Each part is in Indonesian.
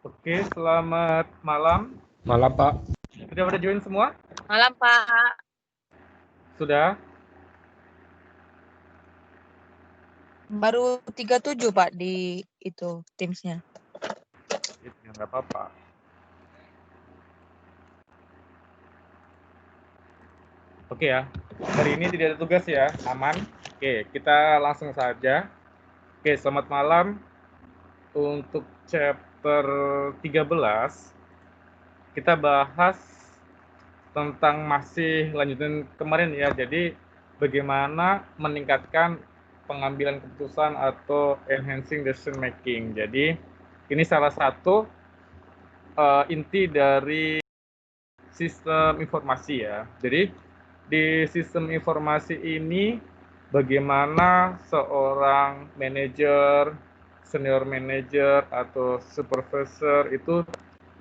Oke, selamat malam. Malam, Pak. Sudah pada join semua? Malam, Pak. Sudah? Baru 37, Pak, di itu Teams-nya. Ya, nggak apa-apa. Oke ya, hari ini tidak ada tugas ya, aman. Oke, kita langsung saja. Oke, selamat malam. Untuk chapter 13, kita bahas tentang masih lanjutin kemarin ya. Jadi, bagaimana meningkatkan pengambilan keputusan atau enhancing decision making. Jadi, ini salah satu inti dari sistem informasi ya. Jadi di sistem informasi ini bagaimana seorang manajer, senior manager atau supervisor itu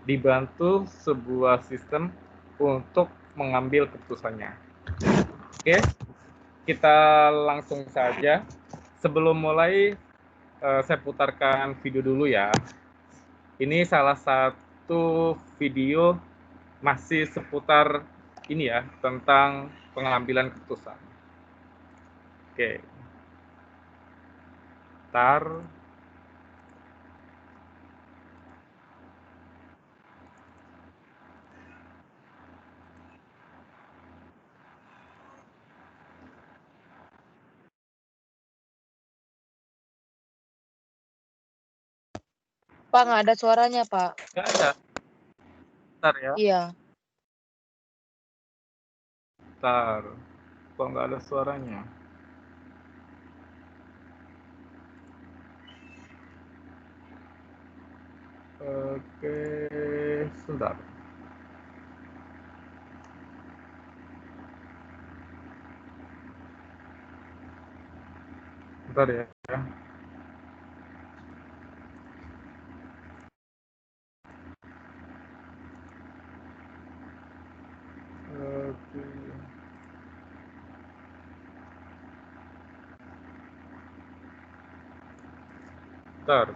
dibantu sebuah sistem untuk mengambil keputusannya. Oke, kita langsung saja. Sebelum mulai, saya putarkan video dulu ya. Ini salah satu video masih seputar ini ya, tentang pengambilan keputusan. Oke. Ntar. Pak, nggak ada suaranya, Pak. Nggak ada. Ntar ya. Iya. Ntar. Kok nggak ada suaranya? Oke, sebentar. Bentar ya. Oke. Bentar.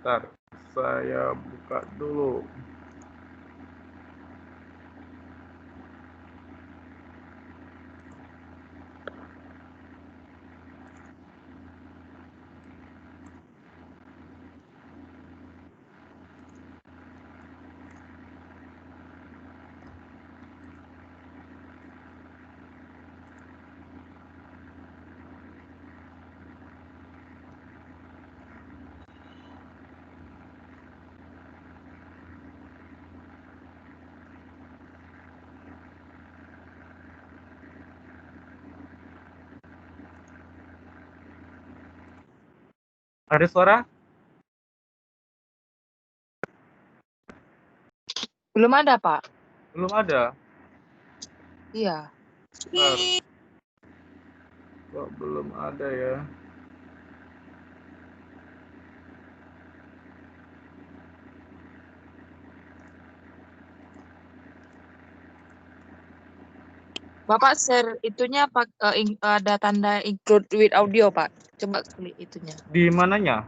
Bentar. Saya buka dulu. Ada suara? Belum ada, Pak. Belum ada. Iya. Bentar. Kok belum ada ya? Bapak share itunya, Pak, ada tanda include with audio, Pak. Coba klik itunya. Di mananya?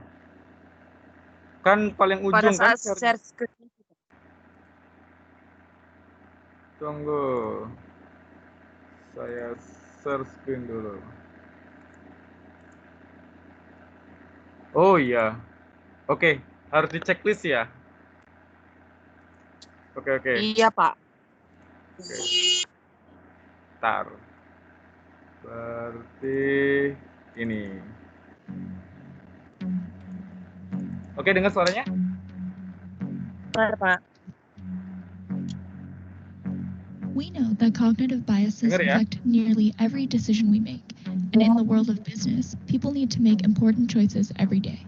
Kan paling Pada ujung kan? saat share screen. Tunggu. Saya share screen dulu. Oh iya. Oke, harus di checklist ya. Oke. Iya, Pak. Oke. Ntar. Berarti ini. Oke, dengar suaranya? Benar, Pak. We know that cognitive biases Dengar ya? affect nearly every decision we make, and in the world of business, people need to make important choices every day.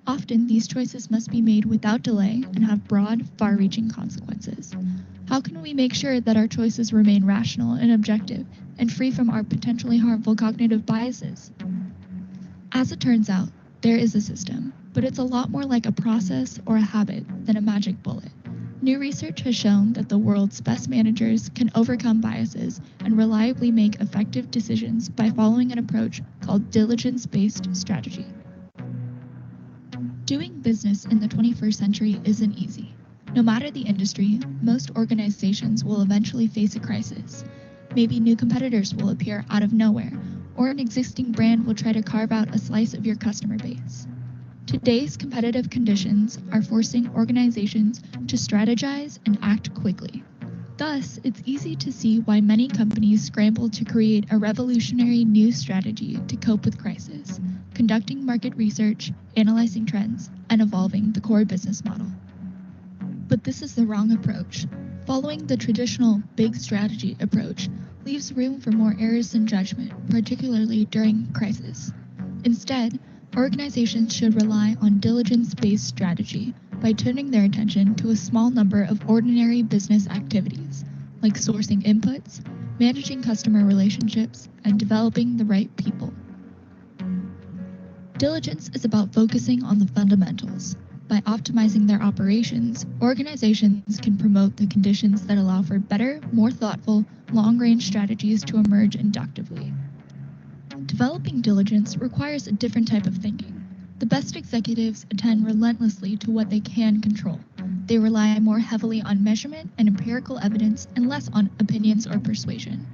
Often, these choices must be made without delay and have broad, far-reaching consequences. How can we make sure that our choices remain rational and objective and free from our potentially harmful cognitive biases? As it turns out, there is a system, but it's a lot more like a process or a habit than a magic bullet. New research has shown that the world's best managers can overcome biases and reliably make effective decisions by following an approach called diligence-based strategy. Doing business in the 21st century isn't easy. No matter the industry, most organizations will eventually face a crisis. Maybe new competitors will appear out of nowhere, or an existing brand will try to carve out a slice of your customer base. Today's competitive conditions are forcing organizations to strategize and act quickly. Thus, it's easy to see why many companies scramble to create a revolutionary new strategy to cope with crisis, conducting market research, analyzing trends, and evolving the core business model. But this is the wrong approach. Following the traditional big strategy approach leaves room for more errors in judgment, particularly during crisis. Instead, organizations should rely on diligence-based strategy by turning their attention to a small number of ordinary business activities, like sourcing inputs, managing customer relationships, and developing the right people. Diligence is about focusing on the fundamentals. By optimizing their operations, organizations can promote the conditions that allow for better, more thoughtful, long-range strategies to emerge inductively. Developing diligence requires a different type of thinking. The best executives attend relentlessly to what they can control. They rely more heavily on measurement and empirical evidence and less on opinions or persuasion.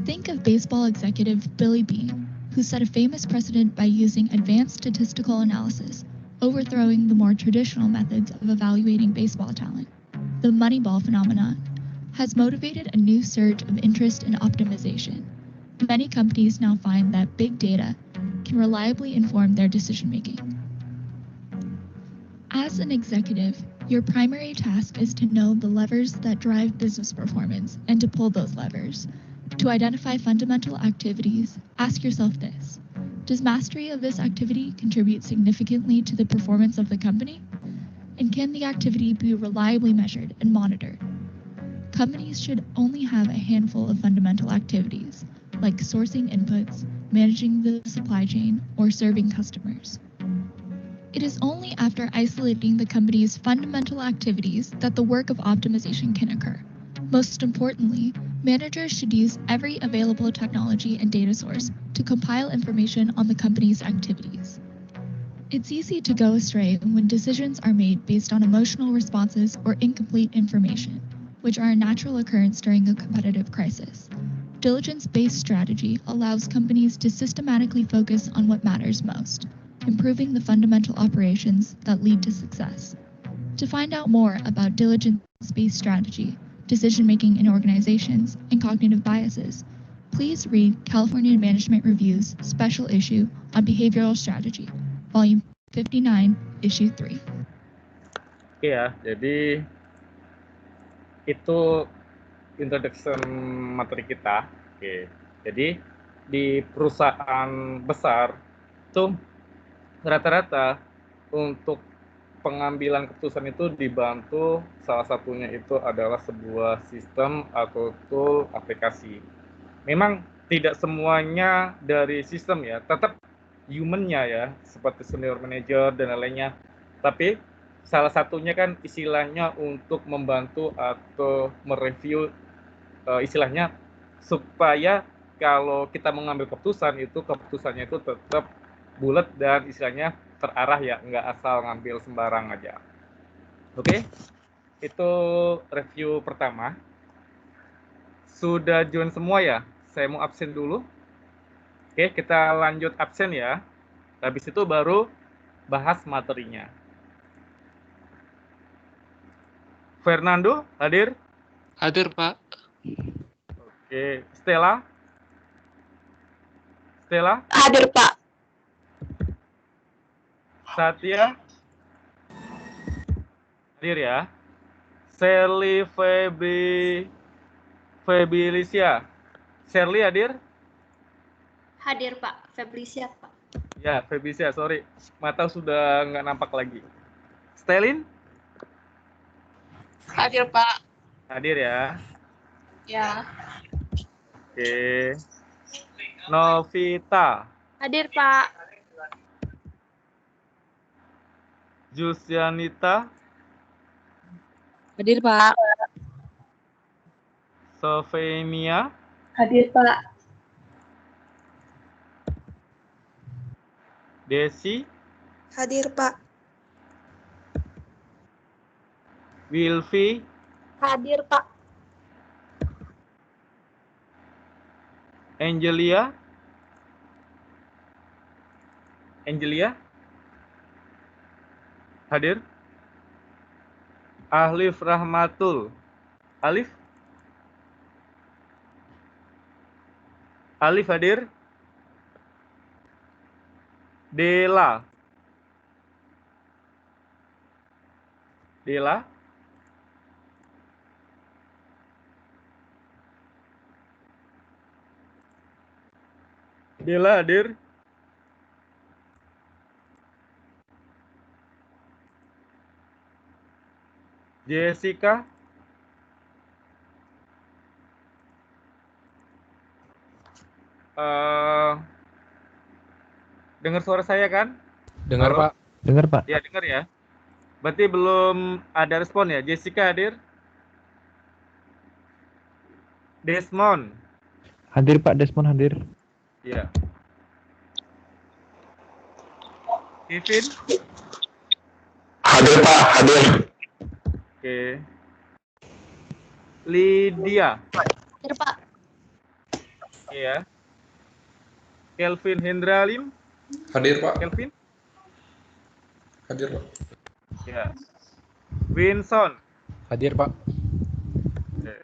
Think of baseball executive Billy Beane, who set a famous precedent by using advanced statistical analysis, overthrowing the more traditional methods of evaluating baseball talent. The Moneyball phenomenon has motivated a new surge of interest in optimization. Many companies now find that big data can reliably inform their decision-making. As an executive, your primary task is to know the levers that drive business performance and to pull those levers. To identify fundamental activities, ask yourself this: does mastery of this activity contribute significantly to the performance of the company? And can the activity be reliably measured and monitored? Companies should only have a handful of fundamental activities, like sourcing inputs, managing the supply chain, or serving customers. It is only after isolating the company's fundamental activities that the work of optimization can occur. Most importantly, managers should use every available technology and data source to compile information on the company's activities. It's easy to go astray when decisions are made based on emotional responses or incomplete information, which are a natural occurrence during a competitive crisis. Diligence-based strategy allows companies to systematically focus on what matters most, improving the fundamental operations that lead to success. To find out more about diligence-based strategy, decision-making in organizations, and cognitive biases, please read California Management Review's special issue on behavioral strategy, Volume 59, Issue 3. Oke ya, jadi itu introduction materi kita. Oke. Jadi di perusahaan besar itu rata-rata untuk pengambilan keputusan itu dibantu, salah satunya itu adalah sebuah sistem atau tool aplikasi. Memang tidak semuanya dari sistem ya, tetap human-nya ya, seperti senior manager dan lainnya. Tapi salah satunya kan istilahnya untuk membantu atau mereview istilahnya supaya kalau kita mengambil keputusan itu keputusannya itu tetap bulat dan istilahnya terarah ya, nggak asal ngambil sembarang aja. Oke, itu review pertama. Sudah join semua ya? Saya mau absen dulu. Oke, kita lanjut absen ya. Habis itu baru bahas materinya. Fernando, hadir? Hadir, Pak. Oke, Stella? Stella? Hadir, Pak. Satya? Hadir ya. Sherly, Febilicia. Sherly hadir? Hadir, Pak. Feblicia, Pak. Ya, Febilicia, sorry. Mata sudah nggak nampak lagi. Stelin? Hadir, Pak. Hadir ya. Ya. Oke. Novita. Hadir, Pak. Jusianita. Hadir, Pak. Sofenia, Hadir, Pak. Desi, Hadir, Pak. Wilfi, Hadir, Pak. Angelia, Angelia, hadir. Alif Rahmatul, Alif, Alif hadir. Dela, Dela, Dela hadir. Jessica, dengar suara saya kan? Dengar, Halo? Pak. Dengar, Pak. Ya, dengar ya. Berarti belum ada respon ya. Jessica hadir. Desmond, Hadir, Pak. Desmond hadir. ya. Kevin, Hadir, Pak. Hadir. oke. Lydia, Hadir, Pak. iya. Kelvin Hendralim, Hadir, Pak. Kelvin, Hadir, Pak. ya. Winson, Hadir, Pak. oke.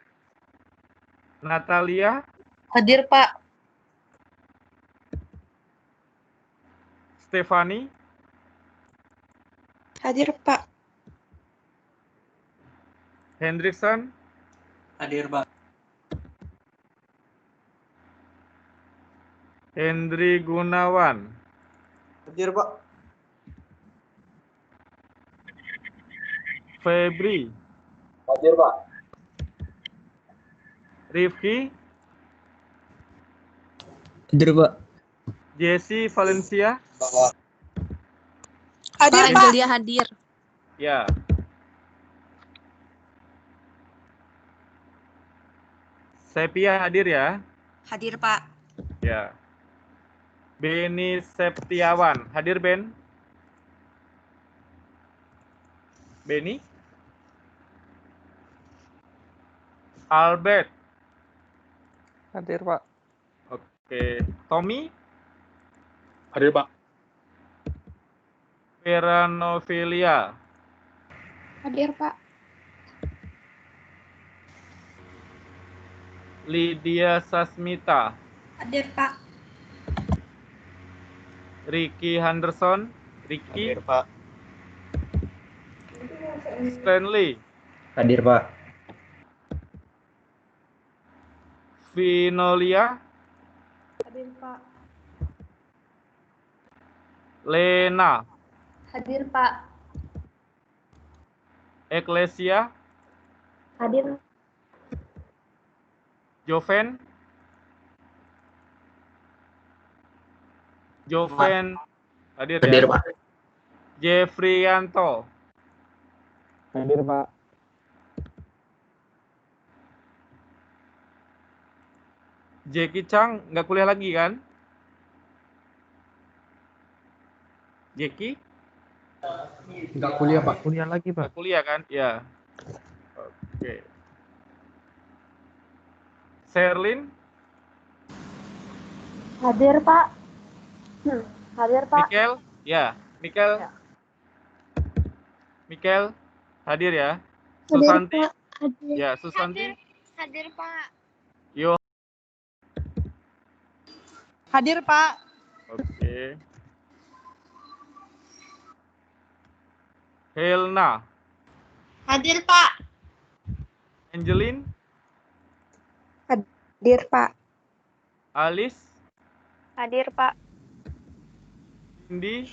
Natalia, Hadir, Pak. Stefani, Hadir, Pak. Hendrickson, Hadir, Pak. Hendri Gunawan, Hadir, Pak. Febri, Hadir, Pak. Rifki, Hadir, Pak. Jesse Valencia, Hadir, Pak Pak. Angelia hadir. ya. Sepia hadir ya. Hadir, Pak. Ya. Beni Septiawan, hadir Ben? Beni? Albert, Hadir, Pak. oke. Tommy? Hadir, Pak. Veranovilia, Hadir, Pak. Lydia Sasmita, Hadir, Pak. Ricky Henderson, Ricky, Hadir, Pak. Stanley, Hadir, Pak. Vinolia, Hadir, Pak. Lena, Hadir, Pak. Eklesia, Hadir. Joven, Joven, hadir Hadir, ya. Pak. Jeffrianto, Hadir, Pak. Jackie Chang nggak kuliah lagi kan? Jackie Enggak kuliah, Pak. Kuliah lagi, Pak. nggak kuliah kan? Ya. Oke. Sherlyn, Hadir, Pak. Hadir, Pak. Mikel, ya. Mikel, Mikel, hadir ya. Susanti, Hadir. ya. Susanti, Hadir, Pak. yo. Hadir, Pak. Oke. Helna, Hadir, Pak. Angelin, Hadir, Pak. Alice, Hadir, Pak. Cindy,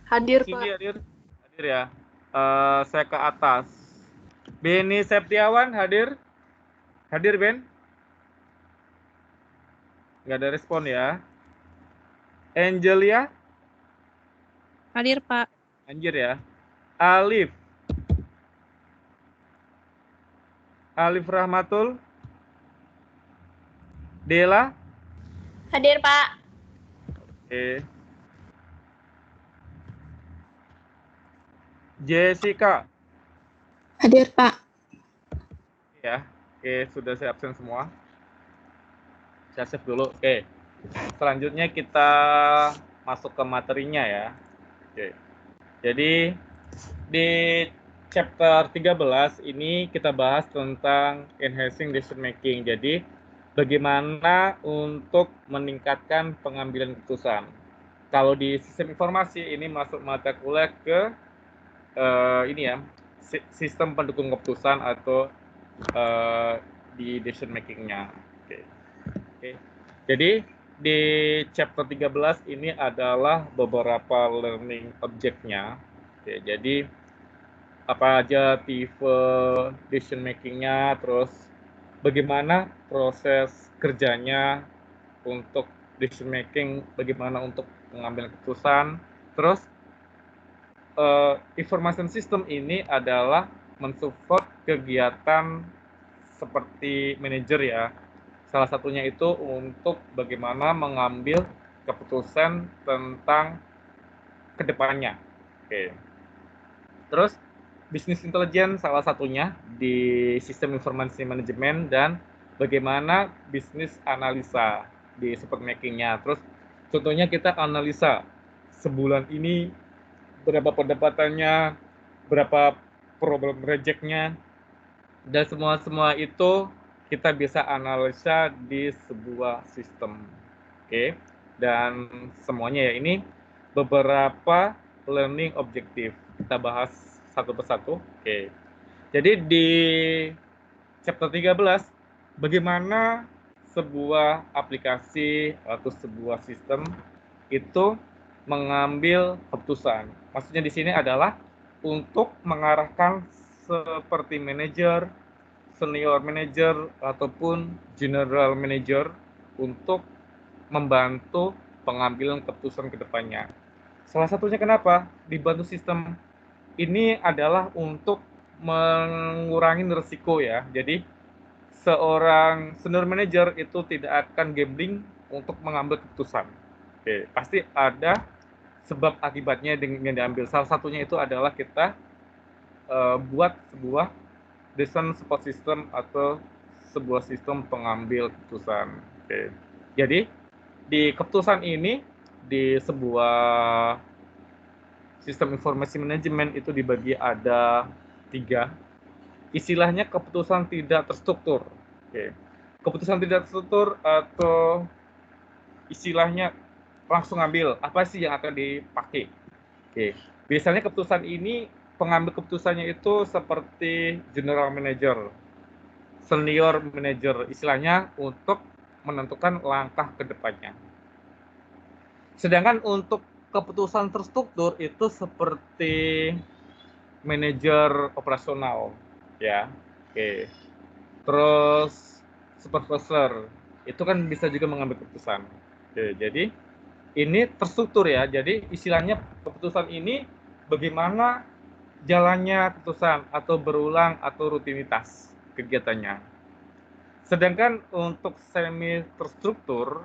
Hadir, Cindy hadir, hadir ya. Saya ke atas. Beni Septiawan hadir, hadir Ben? Nggak ada respon ya. Angelia, Hadir, Pak. anjir ya. Alif, Alif Rahmatul. Dela. Hadir, Pak. Oke. Jessica. Hadir, Pak. Ya, oke, sudah saya absen semua. Saya save dulu. Oke. Selanjutnya kita masuk ke materinya ya. Oke. Jadi di chapter 13 ini kita bahas tentang enhancing decision making. Jadi bagaimana untuk meningkatkan pengambilan keputusan. Kalau di sistem informasi ini masuk mata kuliah ke ini ya, sistem pendukung keputusan atau di decision making-nya. Oke. Jadi di chapter 13 ini adalah beberapa learning object-nya. Oke, jadi apa aja tipe decision making-nya, terus bagaimana proses kerjanya untuk decision making, bagaimana untuk mengambil keputusan, terus information system ini adalah mensupport kegiatan seperti manajer ya. Salah satunya itu untuk bagaimana mengambil keputusan tentang kedepannya. Oke. Terus business intelligence salah satunya di sistem informasi manajemen dan bagaimana bisnis analisa di support making-nya. Terus contohnya kita analisa sebulan ini berapa pendapatannya, berapa problem reject-nya, dan semua itu kita bisa analisa di sebuah sistem. Oke. Dan semuanya ya ini beberapa learning objective. Kita bahas satu persatu. Oke. Jadi di chapter 13 bagaimana sebuah aplikasi atau sebuah sistem itu mengambil keputusan. Maksudnya di sini adalah untuk mengarahkan seperti manajer, senior manager, ataupun general manager untuk membantu pengambilan keputusan ke depannya. Salah satunya kenapa dibantu sistem ini adalah untuk mengurangi risiko ya. Jadi seorang senior manager itu tidak akan gambling untuk mengambil keputusan. Oke, pasti ada sebab akibatnya yang diambil. Salah satunya itu adalah kita buat sebuah desain support system atau sebuah sistem pengambil keputusan. Oke. Jadi di keputusan ini di sebuah sistem informasi manajemen itu dibagi ada 3. Istilahnya keputusan tidak terstruktur. Oke. Keputusan tidak terstruktur atau istilahnya langsung ambil apa sih yang akan dipakai. Oke. Biasanya keputusan ini pengambil keputusannya itu seperti general manager, senior manager, istilahnya untuk menentukan langkah ke depannya. Sedangkan untuk keputusan terstruktur itu seperti manajer operasional, ya. Oke. Terus supervisor itu kan bisa juga mengambil keputusan. Oke, jadi ini terstruktur ya. Jadi istilahnya keputusan ini bagaimana jalannya keputusan atau berulang atau rutinitas kegiatannya. Sedangkan untuk semi terstruktur,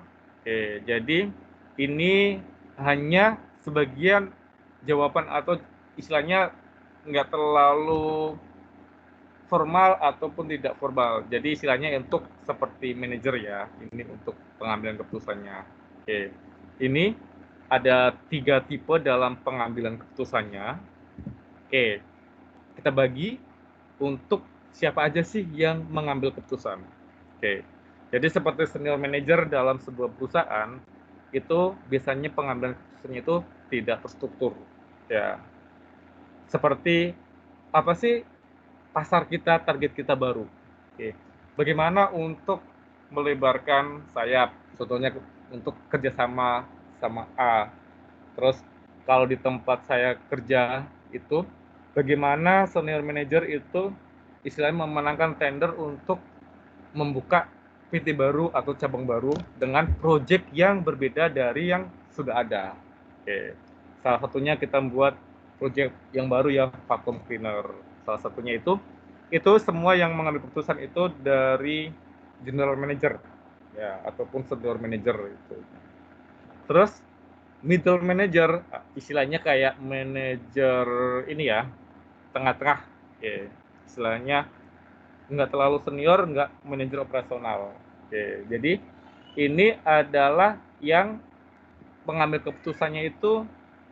jadi ini hanya sebagian jawaban atau istilahnya nggak terlalu formal ataupun tidak formal. Jadi istilahnya untuk seperti manajer ya, ini untuk pengambilan keputusannya. Oke. Ini ada 3 tipe dalam pengambilan keputusannya. Oke, kita bagi untuk siapa aja sih yang mengambil keputusan. Oke, jadi seperti senior manager dalam sebuah perusahaan, itu biasanya pengambilan keputusannya itu tidak terstruktur. Ya, seperti apa sih pasar kita, target kita baru. Oke, bagaimana untuk melebarkan sayap, contohnya untuk kerjasama sama A. Terus kalau di tempat saya kerja itu bagaimana senior manager itu istilahnya memenangkan tender untuk membuka PT baru atau cabang baru dengan proyek yang berbeda dari yang sudah ada. Oke. Salah satunya kita membuat proyek yang baru ya vacuum cleaner. Salah satunya itu itu semua yang mengambil keputusan itu dari general manager ya ataupun senior manager itu. Terus middle manager istilahnya kayak manajer ini ya, tengah-tengah. Oke. Istilahnya nggak terlalu senior, nggak manajer operasional. Oke. Jadi ini adalah yang pengambil keputusannya itu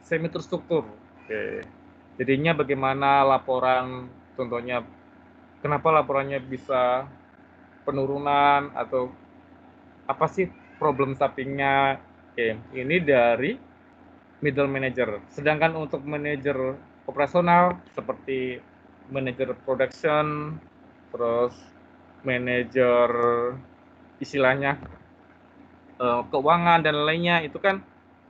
semi terstruktur. Oke. Jadinya bagaimana laporan, contohnya kenapa laporannya bisa penurunan atau apa sih problem solving-nya. Oke, ini dari middle manager. Sedangkan untuk manajer operasional seperti manajer production, terus manajer istilahnya keuangan dan lainnya itu kan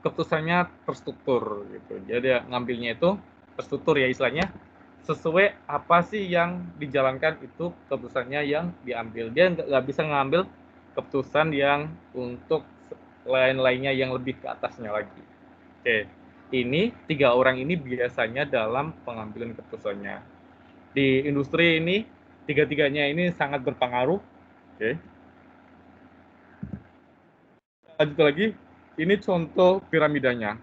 keputusannya terstruktur gitu. Jadi ngambilnya itu terstruktur ya istilahnya sesuai apa sih yang dijalankan itu keputusannya yang diambil. Dia nggak bisa ngambil keputusan yang untuk lain-lainnya yang lebih ke atasnya lagi. Oke, ini 3 orang ini biasanya dalam pengambilan keputusannya. Di industri ini, 3-tiganya ini sangat berpengaruh. Oke. Lanjut lagi, ini contoh piramidanya.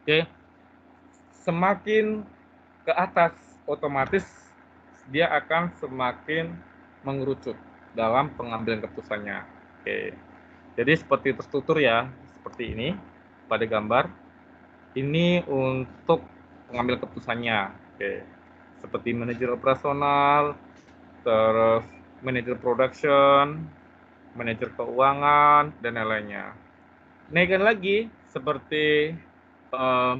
Oke, semakin ke atas, otomatis dia akan semakin mengerucut dalam pengambilan keputusannya. Oke, jadi seperti terstruktur ya, seperti ini pada gambar. Ini untuk pengambil keputusannya. Oke, seperti manajer operasional, terus manajer production, manajer keuangan, dan lain-lainnya. Naikkan lagi seperti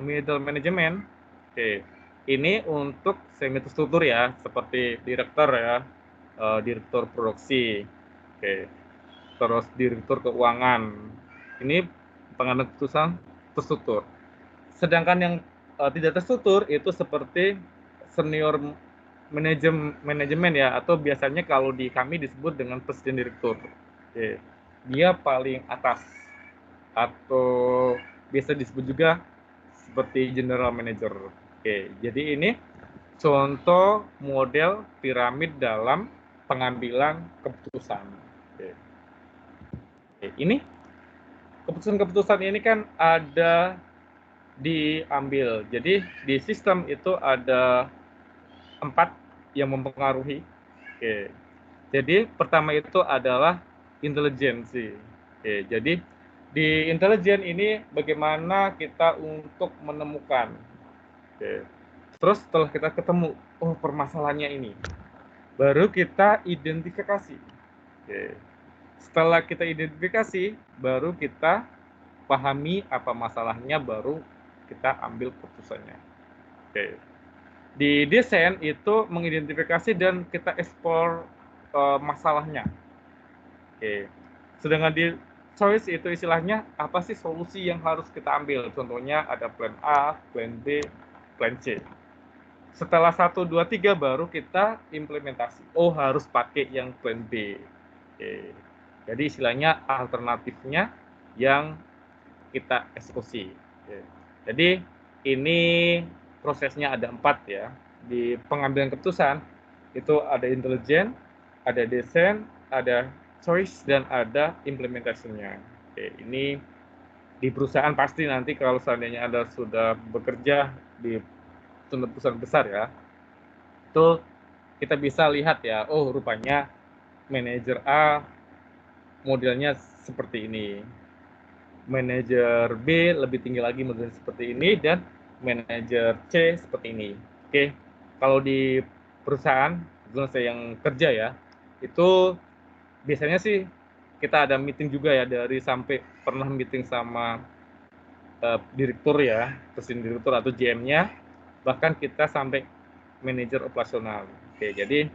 middle management. Oke, ini untuk semi terstruktur ya, seperti direktur ya, direktur produksi. Oke, terus direktur keuangan. Ini pengambil keputusan terstruktur. Sedangkan yang tidak terstruktur itu seperti senior manajemen ya, atau biasanya kalau di kami disebut dengan presiden direktur. Oke, dia paling atas atau biasa disebut juga seperti general manager. Oke, jadi ini contoh model piramid dalam pengambilan keputusan. Oke. Oke, ini keputusan-keputusan ini kan ada diambil. Jadi di sistem itu ada 4 yang mempengaruhi. Oke. Jadi pertama itu adalah intelijensi. Oke, jadi di intelijen ini bagaimana kita untuk menemukan. Oke. Terus setelah kita ketemu, oh permasalahannya ini, baru kita identifikasi. Oke. Setelah kita identifikasi, baru kita pahami apa masalahnya, baru kita ambil keputusannya. Oke. Di desain itu mengidentifikasi dan kita eksplor masalahnya. Oke. Sedangkan di choice itu istilahnya apa sih solusi yang harus kita ambil. Contohnya ada plan A, plan B, plan C. Setelah 1, 2, 3 baru kita implementasi. Oh harus pakai yang plan B. Oke. Jadi istilahnya alternatifnya yang kita eksekusi. Oke. Jadi ini prosesnya ada 4 ya. Di pengambilan keputusan itu ada intelijen, ada desain, ada choice, dan ada implementasinya. Oke, ini di perusahaan pasti nanti kalau seandainya Anda sudah bekerja di perusahaan besar ya, itu kita bisa lihat ya, oh rupanya manajer A modelnya seperti ini. Manajer B lebih tinggi lagi modelnya seperti ini, dan manajer C seperti ini. Oke, kalau di perusahaan saya yang kerja ya, itu biasanya sih kita ada meeting juga ya, dari sampai pernah meeting sama direktur ya, presiden direktur atau GM-nya, bahkan kita sampai manajer operasional. Oke, jadi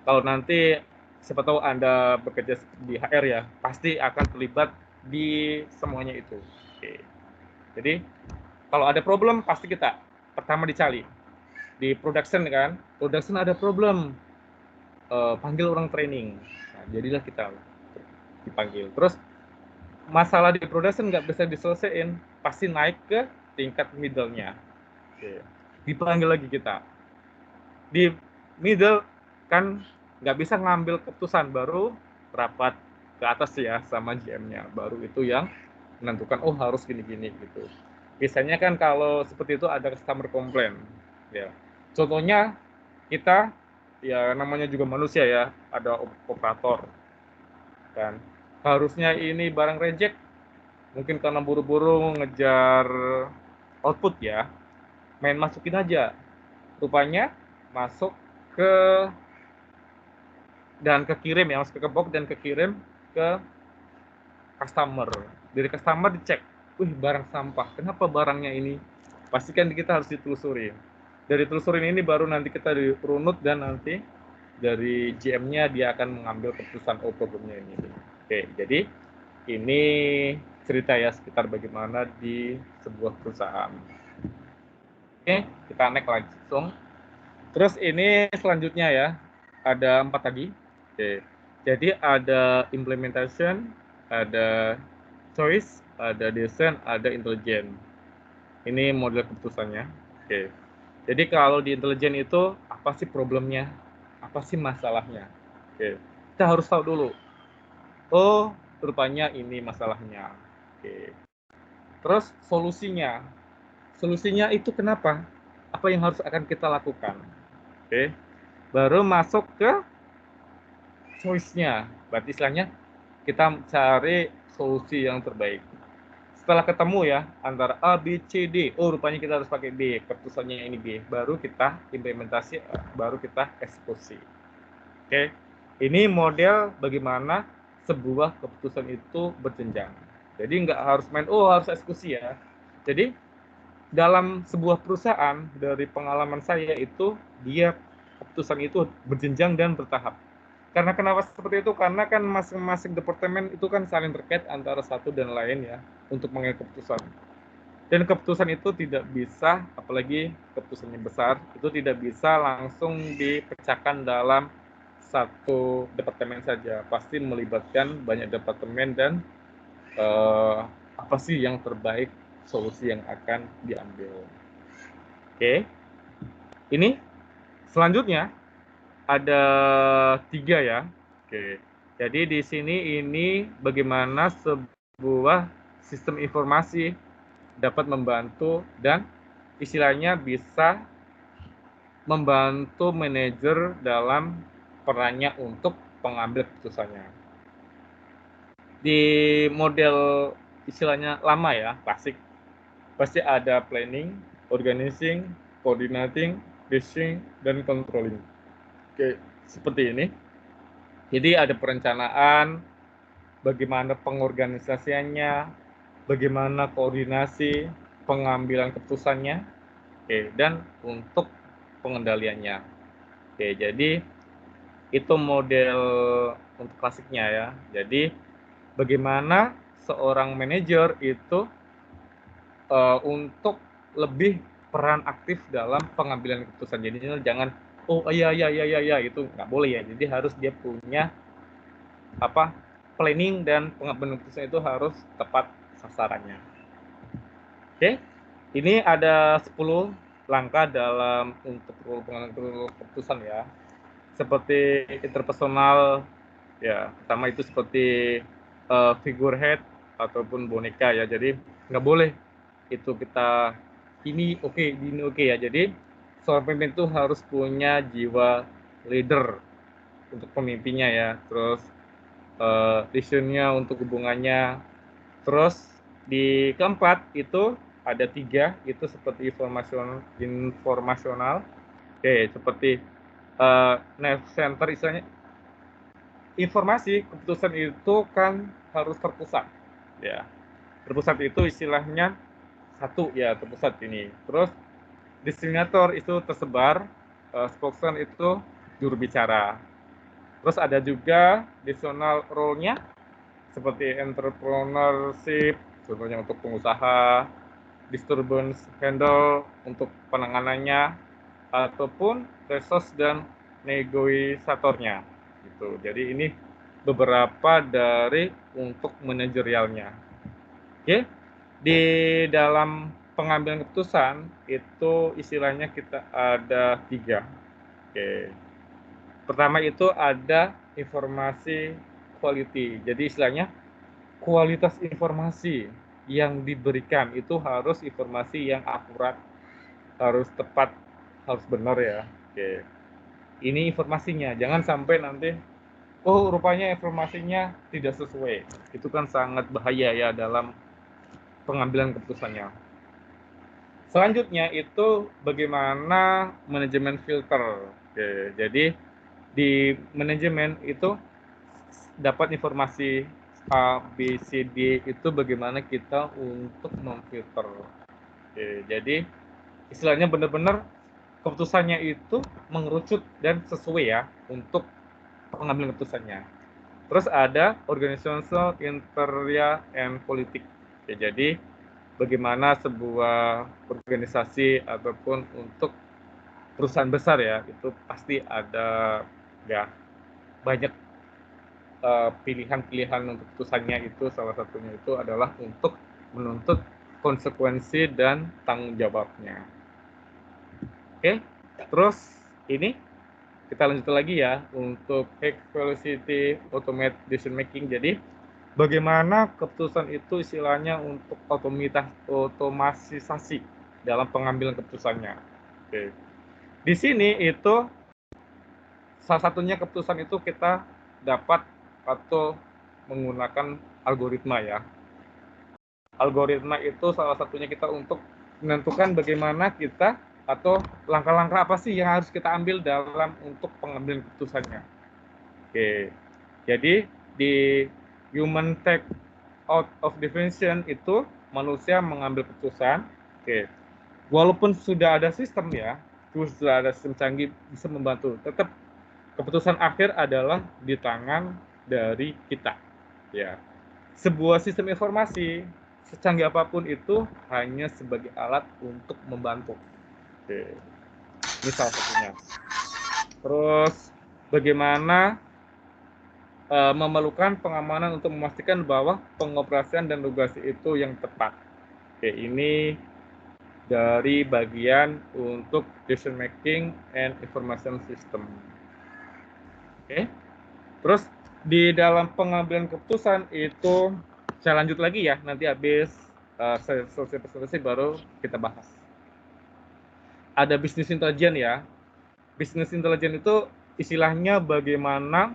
kalau nanti siapa tahu Anda bekerja di HR ya, pasti akan terlibat di semuanya itu. Oke. Jadi kalau ada problem pasti kita pertama dicari. Di production kan, production ada problem, panggil orang training. Nah, jadilah kita dipanggil. Terus masalah di production nggak bisa diselesaikan, pasti naik ke tingkat middle-nya. Oke. Dipanggil lagi kita. Di middle kan nggak bisa ngambil keputusan, baru rapat ke atas ya sama GM-nya, baru itu yang menentukan oh harus gini-gini gitu. Biasanya kan kalau seperti itu ada customer complaint ya. Contohnya kita ya namanya juga manusia ya, ada operator kan. Harusnya ini barang reject, mungkin karena buru-buru ngejar output ya, main masukin aja. Rupanya masuk ke dan kekirim ya, masuk ke box dan kekirim ke customer. Dari customer dicek, wih barang sampah, kenapa barangnya ini? Pastikan kita harus ditelusuri. Dari telusurin ini baru nanti kita dirunut dan nanti dari GM-nya dia akan mengambil keputusan oh problemnya ini. Oke, jadi ini cerita ya sekitar bagaimana di sebuah perusahaan. Oke, kita next langsung. Terus ini selanjutnya ya, ada 4 tadi. Oke. Jadi ada implementation, ada choice, ada design, ada intelligent. Ini model keputusannya. Oke. Jadi kalau di intelligent itu apa sih problemnya? Apa sih masalahnya? Oke. Kita harus tahu dulu. Oh, rupanya ini masalahnya. Oke. Terus solusinya. Solusinya itu kenapa? Apa yang harus akan kita lakukan? Oke. Baru masuk ke choice-nya. Berarti istilahnya kita cari solusi yang terbaik. Setelah ketemu ya antara A, B, C, D, oh rupanya kita harus pakai D, keputusannya ini B, baru kita implementasi, baru kita eksekusi. Oke, ini model bagaimana sebuah keputusan itu berjenjang. Jadi nggak harus main, oh harus eksekusi ya. Jadi dalam sebuah perusahaan dari pengalaman saya itu dia keputusan itu berjenjang dan bertahap. Karena kenapa seperti itu? Karena kan masing-masing departemen itu kan saling terkait antara satu dan lain ya untuk mengambil keputusan. Dan keputusan itu tidak bisa, apalagi keputusannya besar, itu tidak bisa langsung dipecahkan dalam satu departemen saja. Pasti melibatkan banyak departemen dan apa sih yang terbaik, solusi yang akan diambil. Oke, ini selanjutnya ada 3 ya. Oke. Jadi di sini ini bagaimana sebuah sistem informasi dapat membantu dan istilahnya bisa membantu manajer dalam perannya untuk pengambil keputusannya. Di model istilahnya lama ya, klasik, pasti ada planning, organizing, coordinating, decision, dan controlling. Oke, seperti ini. Jadi ada perencanaan, bagaimana pengorganisasiannya, bagaimana koordinasi, pengambilan keputusannya, dan untuk pengendaliannya. Oke, jadi itu model untuk klasiknya ya. Jadi bagaimana seorang manajer itu untuk lebih peran aktif dalam pengambilan keputusan. Jadi jangan oh iya itu nggak boleh ya. Jadi harus dia punya planning dan pengambilan keputusan itu harus tepat sasarannya. Oke, ini ada 10 langkah dalam untuk pengambilan keputusan ya. Seperti interpersonal ya, pertama itu seperti figurehead ataupun boneka ya. Jadi nggak boleh itu kita ini oke ya. Jadi seorang pemimpin itu harus punya jiwa leader untuk pemimpinnya ya. Terus visionnya untuk hubungannya. Terus di keempat itu ada 3 itu seperti informasional. Oke, seperti nerve center istilahnya. Informasi keputusan itu kan harus terpusat ya. Terpusat itu istilahnya satu ya, terpusat ini. Terus distributor itu tersebar, spokesman itu juru bicara. Terus ada juga decisional role-nya seperti entrepreneurship, contohnya untuk pengusaha, disturbance handle untuk penanganannya, ataupun resource dan negosiatornya. Gitu. Jadi ini beberapa dari untuk manajerialnya. Oke, di dalam pengambilan keputusan itu istilahnya kita ada 3. Oke. Pertama itu ada informasi quality. Jadi istilahnya kualitas informasi yang diberikan itu harus informasi yang akurat, harus tepat, harus benar ya. Oke. Ini informasinya, jangan sampai nanti oh rupanya informasinya tidak sesuai. Itu kan sangat bahaya ya dalam pengambilan keputusannya. Selanjutnya itu bagaimana manajemen filter. Oke, jadi di manajemen itu dapat informasi A, B, C, D itu bagaimana kita untuk memfilter. Oke, jadi istilahnya benar-benar keputusannya itu mengerucut dan sesuai ya untuk pengambilan keputusannya. Terus ada organizational, interior, and politik. Ya, jadi bagaimana sebuah organisasi ataupun untuk perusahaan besar ya itu pasti ada ya banyak pilihan-pilihan untuk keputusannya. Itu salah satunya itu adalah untuk menuntut konsekuensi dan tanggung jawabnya. Oke, terus ini kita lanjut lagi ya untuk high velocity automate decision making. Jadi bagaimana keputusan itu istilahnya untuk otomatisasi dalam pengambilan keputusannya. Oke. Di sini itu salah satunya keputusan itu kita dapat atau menggunakan algoritma ya. Algoritma itu salah satunya kita untuk menentukan bagaimana kita atau langkah-langkah apa sih yang harus kita ambil dalam untuk pengambilan keputusannya. Oke. Jadi di human take out of definition itu manusia mengambil keputusan. Oke. Walaupun sudah ada sistem ya, sudah ada sistem canggih bisa membantu, tetap keputusan akhir adalah di tangan dari kita. Ya. Sebuah sistem informasi secanggih apapun itu hanya sebagai alat untuk membantu. Oke. Ini salah satunya. Terus bagaimana memerlukan pengamanan untuk memastikan bahwa pengoperasian dan regulasi itu yang tepat. Oke, ini dari bagian untuk decision making and information system. Oke. Terus di dalam pengambilan keputusan itu saya lanjut lagi ya, nanti habis selesai presentasi baru kita bahas. Ada business intelligence ya. Business intelligence itu istilahnya bagaimana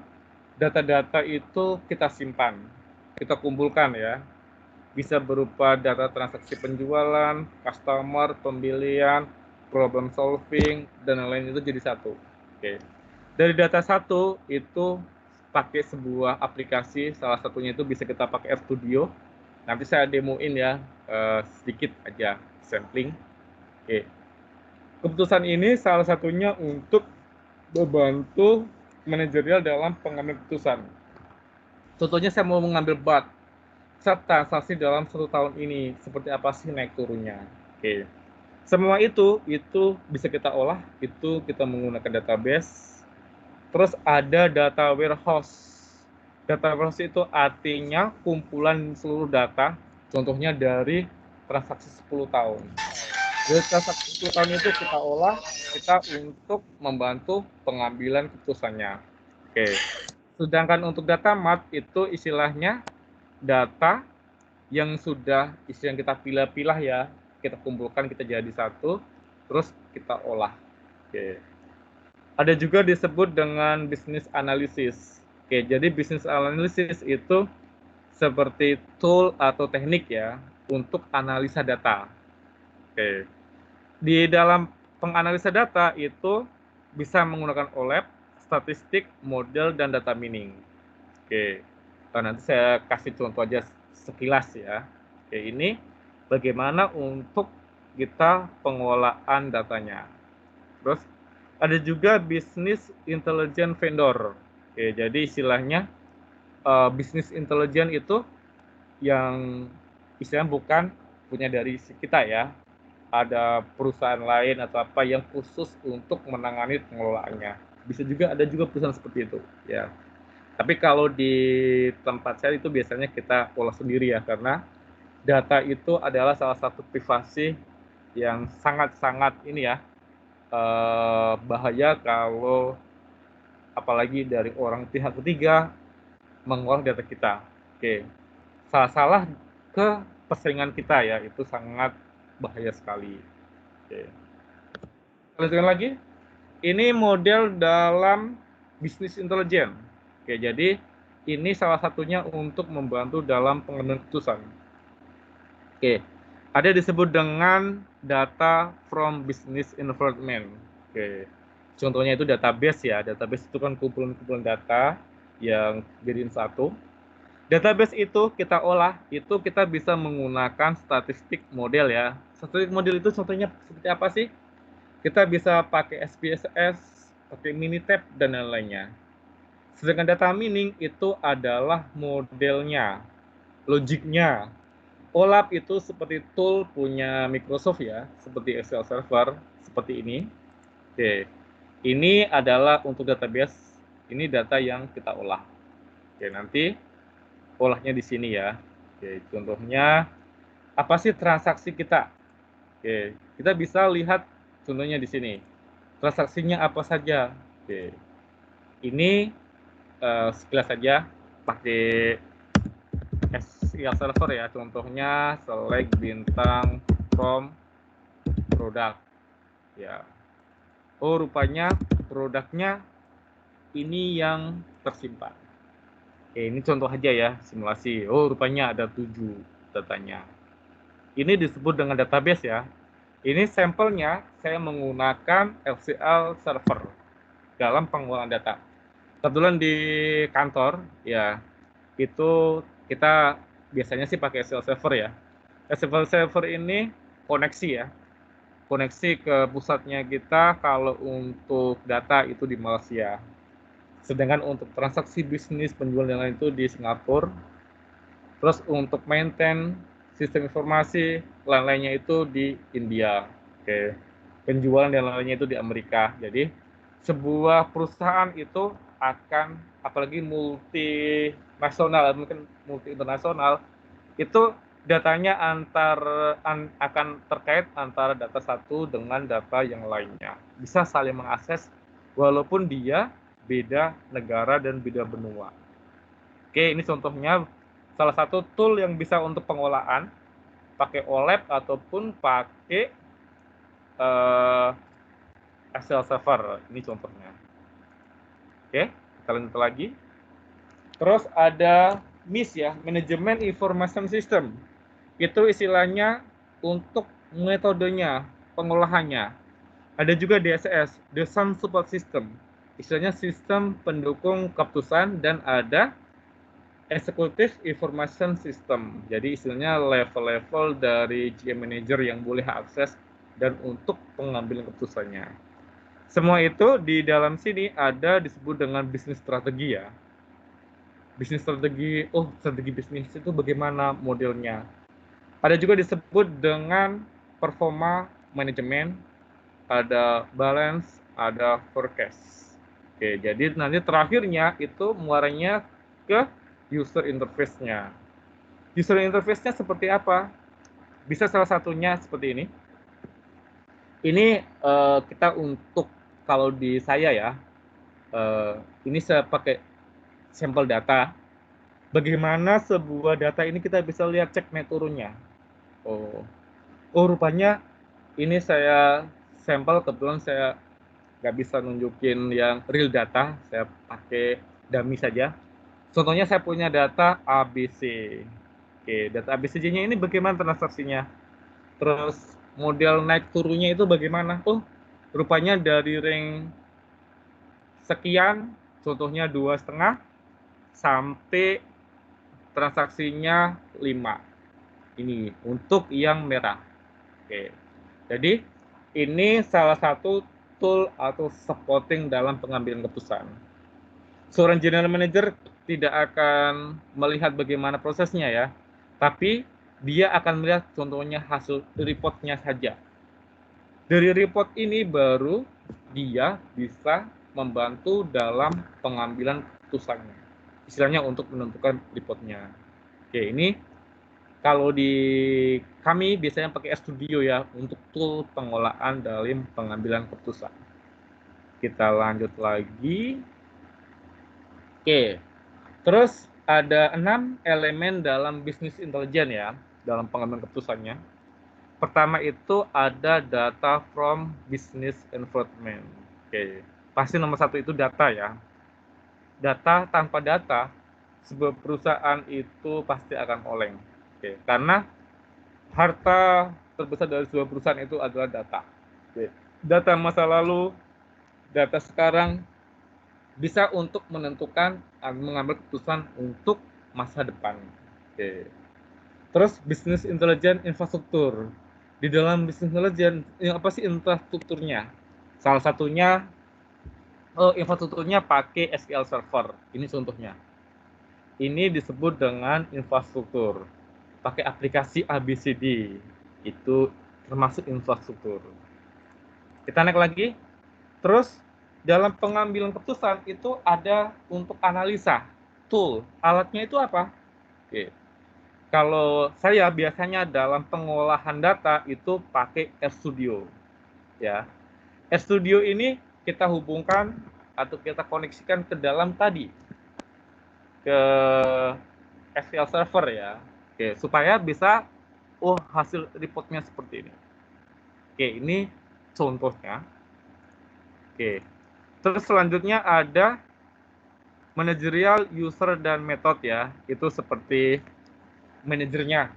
data-data itu kita simpan, kita kumpulkan ya. Bisa berupa data transaksi penjualan, customer, pembelian, problem solving, dan lain-lain itu jadi satu. Oke. Dari data satu itu pakai sebuah aplikasi, salah satunya itu bisa kita pakai RStudio. Nanti saya demoin ya, sedikit aja sampling. Oke. Keputusan ini salah satunya untuk membantu manajerial dalam pengambilan keputusan. Contohnya saya mau mengambil BAT, transaksi dalam 1 tahun ini, seperti apa sih naik turunnya. Oke. Semua itu bisa kita olah, itu kita menggunakan database. Terus ada data warehouse. Data warehouse itu artinya kumpulan seluruh data, contohnya dari transaksi 10 tahun. Dari transaksi 10 tahun itu kita olah, kita untuk membantu pengambilan keputusannya. Oke. Sedangkan untuk data mart itu istilahnya data yang sudah yang kita pilah-pilah ya, kita kumpulkan, kita jadi satu, terus kita olah. Oke. Ada juga disebut dengan business analysis. Oke, jadi business analysis itu seperti tool atau teknik ya untuk analisa data. Oke. Di dalam penganalisa data itu bisa menggunakan OLAP, statistik, model, dan data mining. Oke. Nanti saya kasih contoh aja sekilas ya. Oke, ini bagaimana untuk kita pengolahan datanya. Terus ada juga business intelligence vendor. Oke, jadi istilahnya business intelligence itu yang istilahnya bukan punya dari kita ya. Ada perusahaan lain atau apa yang khusus untuk menangani pengelolaannya. Bisa juga ada juga perusahaan seperti itu ya. Tapi kalau di tempat saya itu biasanya kita olah sendiri ya, karena data itu adalah salah satu privasi yang sangat-sangat ini ya bahaya kalau apalagi dari orang pihak ketiga mengolah data kita. Oke, salah-salah ke persaingan kita ya, itu sangat bahaya sekali. Oke. Lanjutkan lagi. Ini model dalam bisnis intelijen. Oke, jadi ini salah satunya untuk membantu dalam pengambilan keputusan. Oke, ada disebut dengan data from business environment. Oke, contohnya itu database ya. Database itu kan kumpulan-kumpulan data yang jadiin satu. Database itu kita olah, itu kita bisa menggunakan statistik model ya. Statistik model itu contohnya seperti apa sih? Kita bisa pakai SPSS, pakai Minitab, dan lain-lainnya. Sedangkan data mining itu adalah modelnya, logiknya. OLAP itu seperti tool punya Microsoft ya, seperti Excel Server, seperti ini. Oke, ini adalah untuk database, ini data yang kita olah. Oke, nanti olahnya di sini ya. Oke, contohnya apa sih transaksi kita? Oke, kita bisa lihat contohnya di sini. Transaksinya apa saja? Oke. Ini sekilas saja pakai SQL Server ya. Contohnya select bintang from produk. Ya. Oh, rupanya produknya ini yang tersimpan. Oke, ini contoh aja ya, simulasi. Oh, rupanya ada 7 datanya. Ini disebut dengan database ya. Ini sampelnya saya menggunakan SQL Server dalam pengolahan data. Kebetulan di kantor ya, itu kita biasanya sih pakai SQL Server ya. SQL Server ini koneksi ya. Koneksi ke pusatnya kita kalau untuk data itu di Malaysia. Sedangkan untuk transaksi bisnis penjualan dan lain itu di Singapura. Terus untuk maintain sistem informasi lain-lainnya itu di India. Oke. Penjualan dan lain-lainnya itu di Amerika. Jadi sebuah perusahaan itu akan, apalagi multinasional, mungkin multi internasional, itu datanya akan terkait antara data satu dengan data yang lainnya. Bisa saling mengakses walaupun dia beda negara dan beda benua. Oke, ini contohnya salah satu tool yang bisa untuk pengolahan pakai OLAP ataupun pakai SQL Server. Ini contohnya. Oke, kita lanjut lagi. Terus ada MIS ya, Management Information System. Itu istilahnya untuk metodenya, pengolahannya. Ada juga DSS, Decision Support System. Istilahnya sistem pendukung keputusan, dan ada Executive Information System. Jadi istilahnya level-level dari GM Manager yang boleh akses dan untuk pengambilan keputusannya. Semua itu di dalam sini ada disebut dengan bisnis strategi ya. Bisnis strategi, strategi bisnis itu bagaimana modelnya. Ada juga disebut dengan performa manajemen, ada balance, ada forecast. Oke, jadi nanti terakhirnya itu muaranya ke user interface-nya. User interface-nya seperti apa? Bisa salah satunya seperti ini. Ini kita untuk, kalau di saya ya, ini saya pakai sampel data. Bagaimana sebuah data ini kita bisa lihat cek naik turunnya. Oh, rupanya ini saya sampel, kebetulan saya nggak bisa nunjukin yang real data, saya pakai dummy saja. Contohnya saya punya data ABC. Oke, data ABCJ-nya ini bagaimana transaksinya? Terus model naik turunnya itu bagaimana? Oh, rupanya dari rank sekian, contohnya 2,5 sampai transaksinya 5. Ini untuk yang merah. Oke. Jadi ini salah satu tool atau supporting dalam pengambilan keputusan. Seorang general manager tidak akan melihat bagaimana prosesnya ya, tapi dia akan melihat contohnya hasil reportnya saja. Dari report ini baru dia bisa membantu dalam pengambilan keputusannya. Istilahnya untuk menentukan reportnya. Oke, ini kalau di kami biasanya pakai RStudio ya untuk tool pengolahan dalam pengambilan keputusan. Kita lanjut lagi. Oke. Terus ada 6 elemen dalam bisnis intelijen ya, dalam pengambilan keputusannya. Pertama itu ada data from business environment. Oke. Pasti nomor 1 itu data ya. Data tanpa data, sebuah perusahaan itu pasti akan oleng. Oke. Karena harta terbesar dari sebuah perusahaan itu adalah data. Oke. Data masa lalu, data sekarang, bisa untuk menentukan mengambil keputusan untuk masa depan. Oke. Terus bisnis intelijen infrastruktur. Di dalam bisnis intelijen apa sih infrastrukturnya? Salah satunya infrastrukturnya pakai SQL Server. Ini contohnya. Ini disebut dengan infrastruktur. Pakai aplikasi ABCD. Itu termasuk infrastruktur. Kita naik lagi. Terus dalam pengambilan keputusan itu ada untuk analisa, tool. Alatnya itu apa? Oke. Kalau saya biasanya dalam pengolahan data itu pakai RStudio. Ya. RStudio ini kita hubungkan atau kita koneksikan ke dalam tadi. Ke SQL Server ya. Oke, supaya bisa hasil reportnya seperti ini. Oke, ini contohnya. Oke. Terus selanjutnya ada manajerial, user, dan metode ya. Itu seperti manajernya.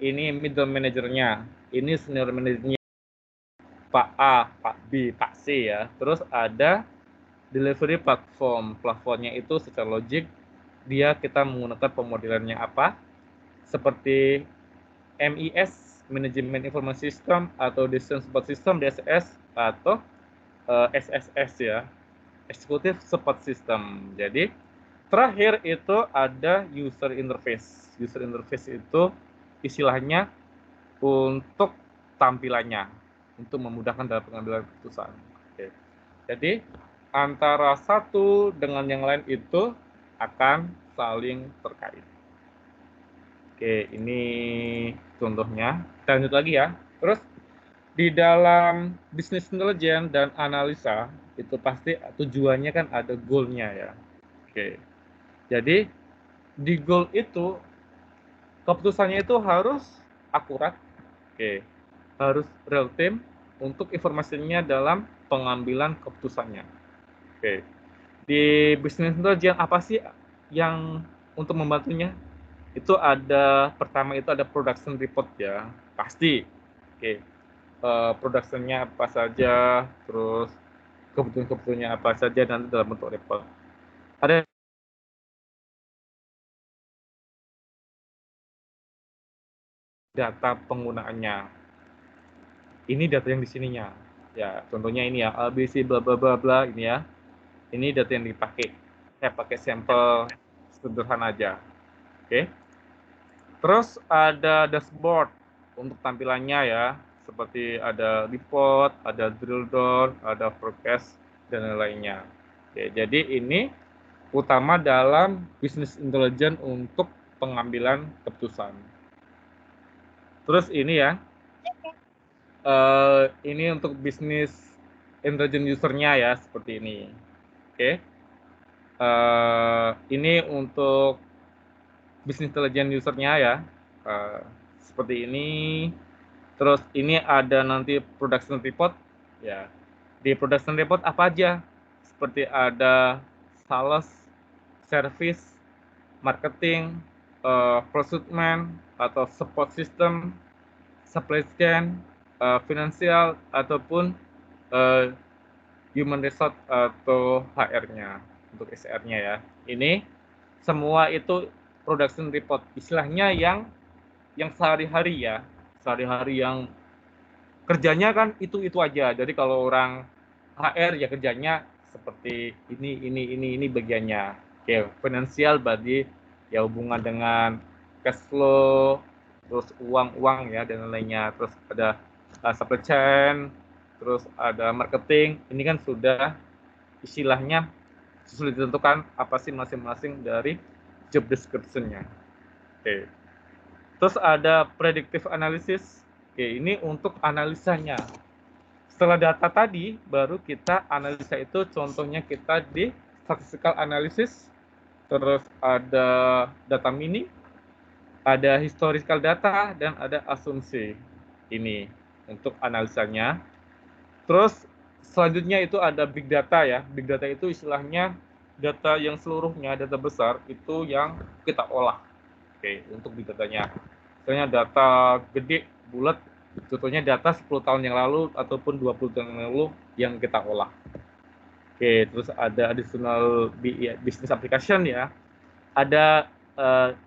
Ini middle manajernya. Ini senior manajernya. Pak A, Pak B, Pak C ya. Terus ada delivery platform. Platformnya itu secara logik dia kita menggunakan pemodelannya apa? Seperti MES, Management Information System, atau Decision Support System, DSS, atau SSS ya, Executive Support System. Jadi terakhir itu ada user interface. User interface itu istilahnya untuk tampilannya, untuk memudahkan dalam pengambilan keputusan. Oke. Jadi antara satu dengan yang lain itu akan saling terkait. Oke, ini contohnya. Kita lanjut lagi ya. Terus di dalam bisnis intelijen dan analisa itu pasti tujuannya kan ada goal-nya ya. Oke. Jadi di goal itu keputusannya itu harus akurat. Oke. Harus real time untuk informasinya dalam pengambilan keputusannya. Oke. Di bisnis intelijen apa sih yang untuk membantunya? Itu ada pertama itu ada production report ya. Pasti. Oke. Produksinya apa saja, terus kebutuhan-kebutuhannya apa saja nanti dalam bentuk report. Ada data penggunaannya. Ini data yang di sininya. Ya, contohnya ini ya, ABC bla bla bla bla ini ya. Ini data yang dipakai. Saya pakai sampel sederhana aja. Oke. Terus ada dashboard untuk tampilannya ya. Seperti ada report, ada drill down, ada forecast, dan lain-lainnya. Oke, jadi ini utama dalam bisnis intelijen untuk pengambilan keputusan. Terus ini ya, ini untuk bisnis intelijen usernya ya, seperti ini. Oke, ini untuk bisnis intelijen usernya ya, seperti ini. Terus ini ada nanti production report ya. Di production report apa aja? Seperti ada sales, service, marketing, procurement atau support system, supply chain, finansial ataupun human resource atau HR-nya untuk SR-nya ya. Ini semua itu production report, istilahnya yang sehari-hari ya. Sehari-hari yang kerjanya kan itu aja. Jadi kalau orang HR ya kerjanya seperti ini bagiannya. Oke, finansial berarti ya hubungan dengan cash flow, terus uang ya dan lainnya. Terus ada supply chain, terus ada marketing. Ini kan sudah istilahnya sudah ditentukan apa sih masing-masing dari job description-nya. Oke. Terus ada predictive analysis. Oke, ini untuk analisanya. Setelah data tadi, baru kita analisa itu contohnya kita di statistical analysis terus ada data mini, ada historical data, dan ada asumsi. Ini untuk analisanya. Terus selanjutnya itu ada big data ya. Big data itu istilahnya data yang seluruhnya, data besar itu yang kita olah. Oke, untuk big datanya. Misalnya data gede, bulat, contohnya data 10 tahun yang lalu ataupun 20 tahun yang lalu yang kita olah. Oke, terus ada additional business application ya. Ada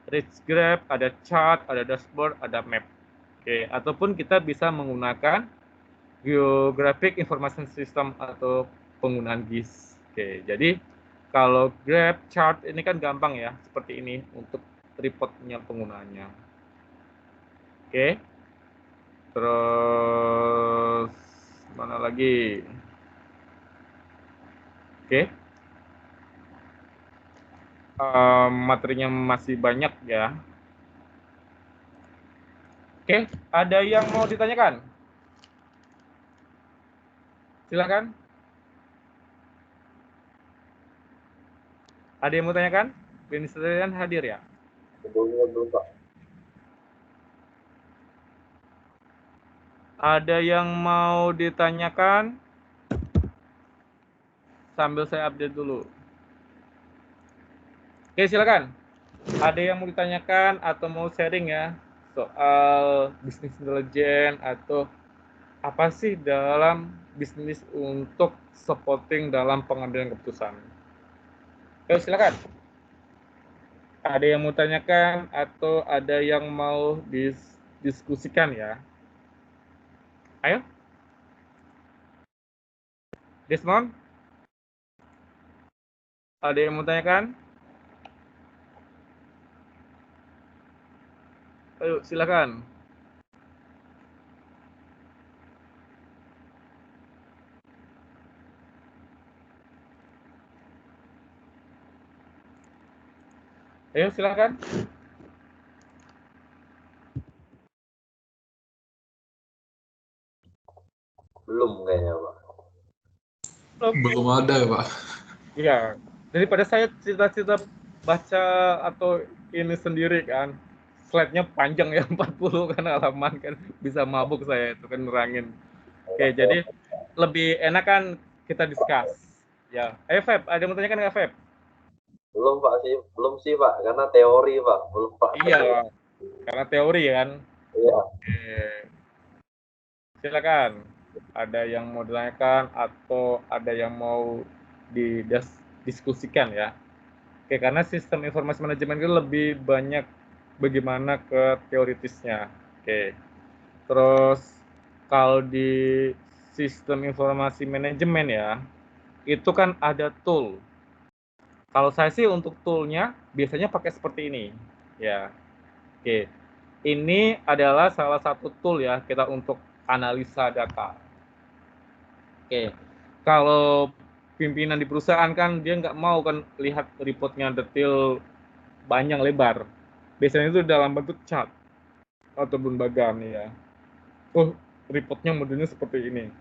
rich graph, ada chart, ada dashboard, ada map. Oke, ataupun kita bisa menggunakan Geographic Information System atau penggunaan GIS. Oke, jadi kalau graph chart ini kan gampang ya, seperti ini untuk reportnya penggunaannya. Oke, terus mana lagi? Oke, materinya masih banyak ya. Oke, ada yang mau ditanyakan? Silakan. Ada yang mau tanyakan? Administrasian hadir ya? Belum, Pak. Ada yang mau ditanyakan? Sambil saya update dulu. Oke, silakan. Ada yang mau ditanyakan atau mau sharing ya soal bisnis intelijen atau apa sih dalam bisnis untuk supporting dalam pengambilan keputusan? Oke, silakan. Ada yang mau tanyakan atau ada yang mau diskusikan ya? Ayo. Desmond? Ada yang mau tanyakan? Ayo, silakan. Ayo, silakan. Belum kayaknya, Pak. Belum ada ya, Pak. Iya, daripada saya cerita-cerita baca atau ini sendiri kan, slide-nya panjang ya, 40 kan halaman kan, bisa mabuk saya itu kan nerangin. Oke, jadi lebih enak kan kita discuss. Ya, ayo Feb, ada yang mau tanyakan nggak Feb? Belum sih Pak, karena teori Pak, belum Pak. Iya, karena teori kan. Iya. Oke. Silakan. Ada yang mau ditanyakan atau ada yang mau didiskusikan ya? Oke, karena sistem informasi manajemen itu lebih banyak bagaimana ke teoritisnya. Oke. Terus kalau di sistem informasi manajemen ya, itu kan ada tool. Kalau saya sih untuk toolnya biasanya pakai seperti ini. Ya. Oke. Ini adalah salah satu tool ya kita untuk analisa data. Oke. Kalau pimpinan di perusahaan kan dia nggak mau kan lihat reportnya detail panjang lebar. Biasanya itu dalam bentuk chart ataupun bagan ya. Oh, reportnya modelnya seperti ini.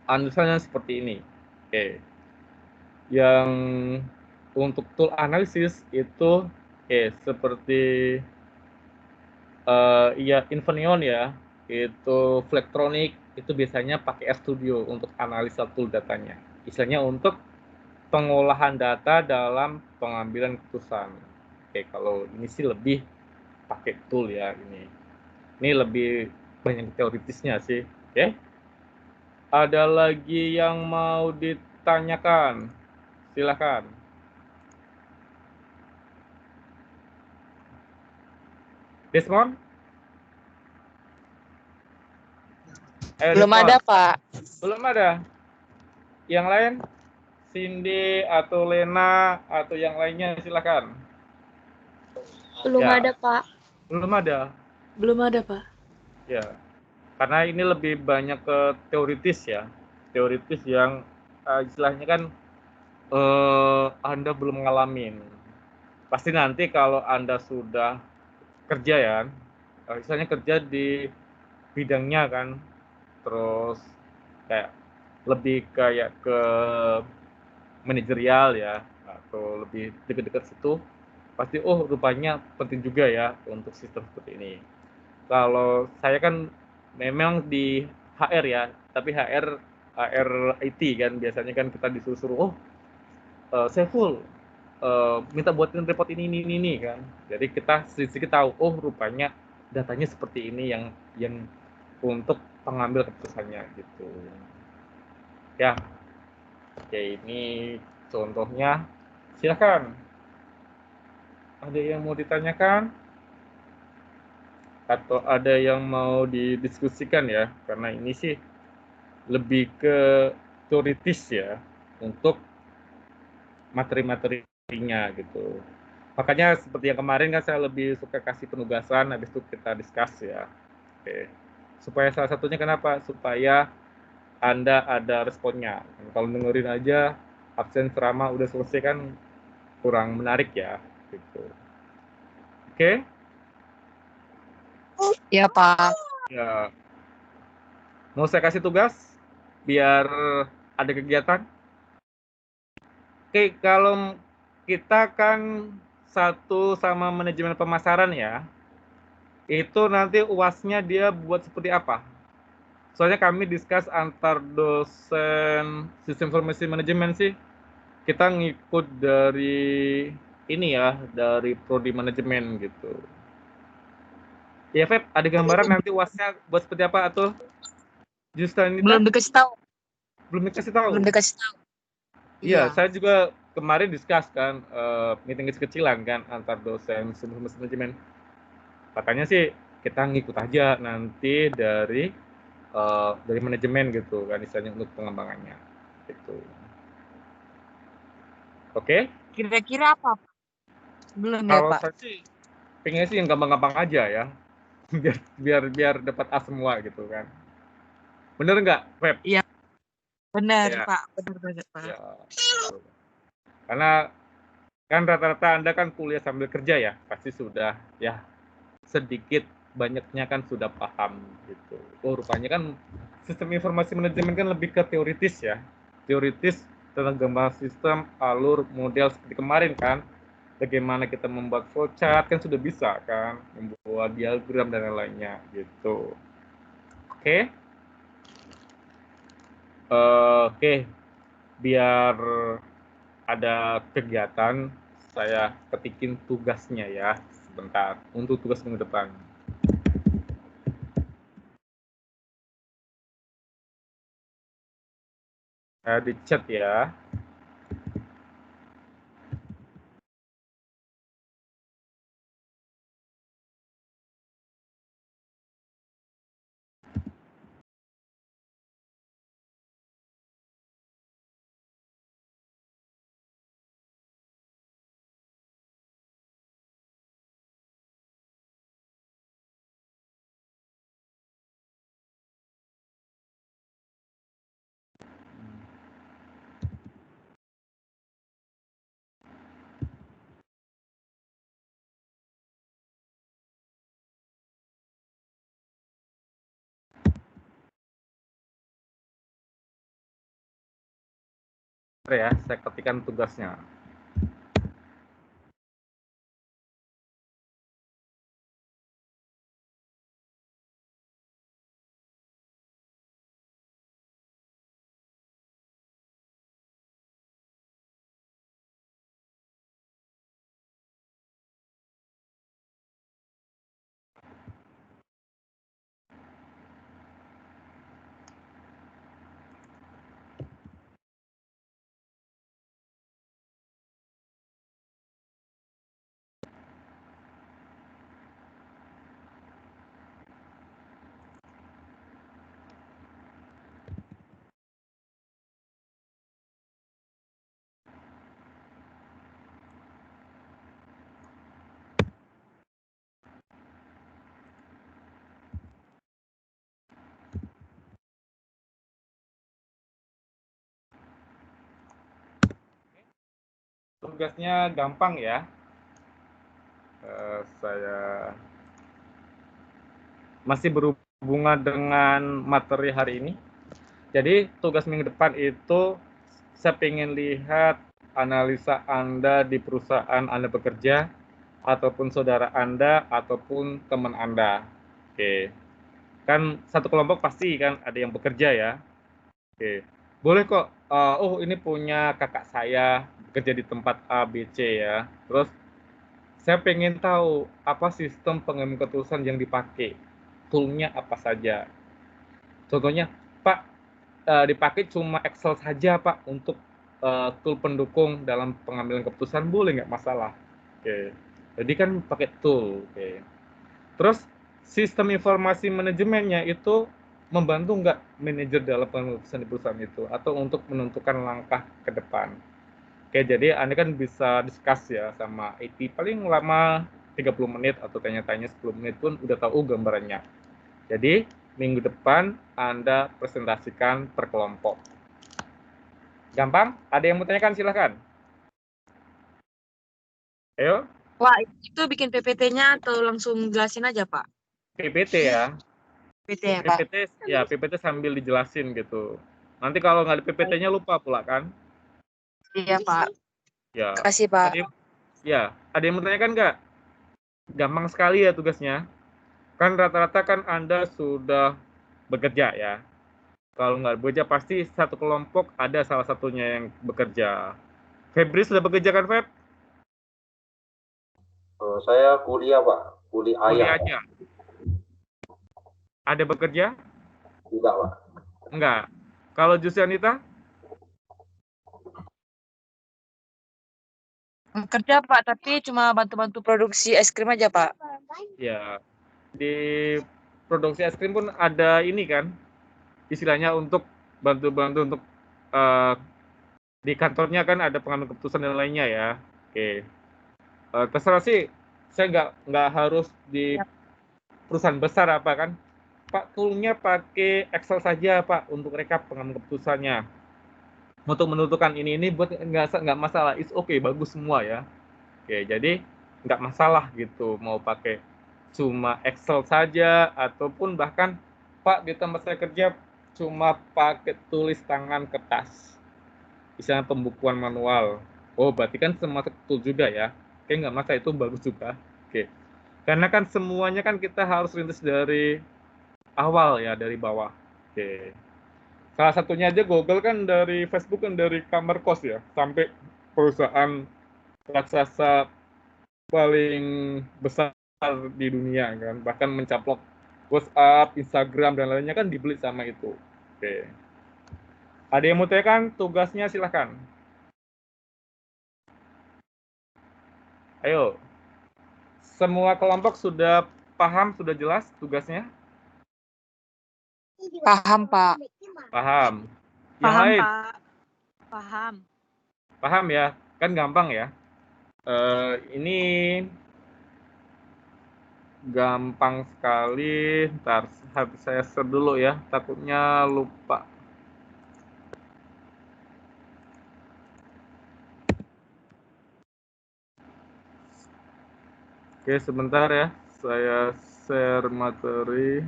Analisanya seperti ini. Oke. Yang untuk tool analisis itu seperti ya Infineon ya, itu Flextronics itu biasanya pakai RStudio untuk analisa tool datanya. Istilahnya untuk pengolahan data dalam pengambilan keputusan. Oke, kalau ini sih lebih pakai tool ya ini. Ini lebih banyak teoritisnya sih. Oke. Ada lagi yang mau ditanyakan? Silakan. Desmond? Belum Desmond. ada, Pak. Belum ada. Yang lain? Cindy atau Lena atau yang lainnya silakan. Belum Ya. ada, Pak. Belum ada. Belum ada, Pak. Ya. Karena ini lebih banyak ke teoritis ya. Teoritis yang istilahnya kan Anda belum ngalamin. Pasti nanti kalau Anda sudah kerja ya, misalnya kerja di bidangnya kan, terus kayak lebih kayak ke manajerial ya. Nah, atau lebih dekat situ, pasti oh rupanya penting juga ya untuk sistem seperti ini. Kalau saya kan memang di HR ya, tapi HR IT kan biasanya kan kita disuruh-suruh, saya full minta buatin report ini kan. Jadi kita sedikit tahu, oh rupanya datanya seperti ini yang untuk pengambil keputusannya gitu. Ya, oke ini contohnya. Silakan. Ada yang mau ditanyakan? Atau ada yang mau didiskusikan ya? Karena ini sih lebih ke teoritis ya untuk materi-materinya gitu. Makanya seperti yang kemarin kan saya lebih suka kasih penugasan, habis itu kita discuss ya. Oke. Supaya salah satunya kenapa? Supaya Anda ada responnya. Kalau dengerin aja absen ceramah udah selesai kan kurang menarik ya gitu. Oke? Ya, Pak. Ya. Mau saya kasih tugas biar ada kegiatan? Oke, kalau kita kan satu sama manajemen pemasaran ya, itu nanti UAS-nya dia buat seperti apa? Soalnya kami discuss antar dosen sistem informasi manajemen sih, kita ngikut dari ini ya, dari prodi manajemen gitu. Ya, Feb, ada gambaran nanti UAS-nya buat seperti apa atau justru ini Belum dikasih tahu. belum dikasih tahu? Belum dikasih tahu. Iya, saya juga kemarin discuss kan, meeting kecil-kecilan kan antar dosen sistem informasi manajemen. Katanya sih kita ngikut aja nanti dari manajemen gitu kan, istilahnya untuk pengembangannya gitu. Oke? Kira-kira apa, Pak? Belum ya, Kalau Pak? saya sih pengen sih yang gampang-gampang aja ya, biar dapat A semua gitu kan. Bener nggak, Feb? Iya, benar Ya. Pak, benar Pak. Ya. Karena kan rata-rata Anda kan kuliah sambil kerja ya, pasti sudah ya sedikit banyaknya kan sudah paham gitu. Oh rupanya kan sistem informasi manajemen kan lebih ke teoritis ya, teoritis tentang gambar sistem, alur, model seperti kemarin kan. Bagaimana kita membuat flowchart kan sudah bisa kan, membuat diagram dan lain-lainnya gitu. Oke. Oke, biar ada kegiatan, saya ketikin tugasnya ya sebentar untuk tugas minggu depan. Di chat ya. Ya, saya ketikkan tugasnya. Tugasnya gampang ya. Saya masih berhubungan dengan materi hari ini. Jadi tugas minggu depan itu saya pengen lihat analisa Anda di perusahaan Anda bekerja, ataupun saudara Anda, ataupun teman Anda. Oke. Kan satu kelompok pasti kan ada yang bekerja ya. Oke. Boleh kok, oh ini punya kakak saya bekerja di tempat A, B, C ya. Terus saya pengen tahu apa sistem pengambilan keputusan yang dipakai. Toolnya apa saja. Contohnya, Pak, dipakai cuma Excel saja Pak untuk tool pendukung dalam pengambilan keputusan, boleh nggak masalah. Oke. Jadi kan pakai tool. Oke. Terus sistem informasi manajemennya itu membantu nggak manajer dalam pengambilan keputusan di perusahaan itu atau untuk menentukan langkah ke depan. Oke, jadi Anda kan bisa discuss ya sama IT paling lama 30 menit atau tanya-tanya 10 menit pun udah tahu gambarannya. Jadi minggu depan Anda presentasikan per kelompok. Gampang? Ada yang mau tanyakan silahkan. Ayo. Wah, itu bikin PPT-nya atau langsung jelasin aja, Pak? PPT ya. PPT ya, Pak? PPT ya, PPT sambil dijelasin gitu. Nanti kalau nggak ada PPT-nya lupa pula kan? Iya, Pak. Ya. Kasih, Pak. Ada yang mau tanyakan nggak? Gampang sekali ya tugasnya. Kan rata-rata kan Anda sudah bekerja ya. Kalau nggak bekerja pasti satu kelompok ada salah satunya yang bekerja. Febri sudah bekerja kan, Feb? Saya kuliah, Pak. Kuliah Kuliahnya. Ada bekerja? Tidak, Pak. Enggak. Kalau Jusianita? Kerja, Pak, tapi cuma bantu-bantu produksi es krim aja, Pak. Ya. Di produksi es krim pun ada ini kan, istilahnya untuk bantu-bantu untuk di kantornya kan ada pengambil keputusan dan lainnya ya. Oke. Terserah sih, saya nggak harus di perusahaan besar apa kan. Pak, toolnya pakai Excel saja Pak untuk rekap pengambil keputusannya. Untuk menentukan ini buat nggak masalah, it's okay, bagus semua ya. Oke, jadi nggak masalah gitu mau pakai cuma Excel saja ataupun bahkan Pak di tempat saya kerja cuma pakai tulis tangan kertas, misalnya pembukuan manual. Oh berarti kan semua tool juga ya. Oke, nggak masalah, itu bagus juga. Oke, karena kan semuanya kan kita harus rintis dari awal ya, dari bawah. Oke, salah satunya aja Google kan dari Facebook kan dari kamar kos ya sampai perusahaan raksasa paling besar di dunia kan, bahkan mencaplok WhatsApp, Instagram dan lainnya kan dibeli sama itu. Oke. Ada yang mau tanyakan tugasnya silahkan. Ayo. Semua kelompok sudah paham, sudah jelas tugasnya? Paham, Pak. Paham. Yang Paham, lain? Pak. Paham. Paham ya? Kan gampang ya. Ini gampang sekali. Ntar saya share dulu ya, takutnya lupa. Oke, sebentar ya, saya share materi.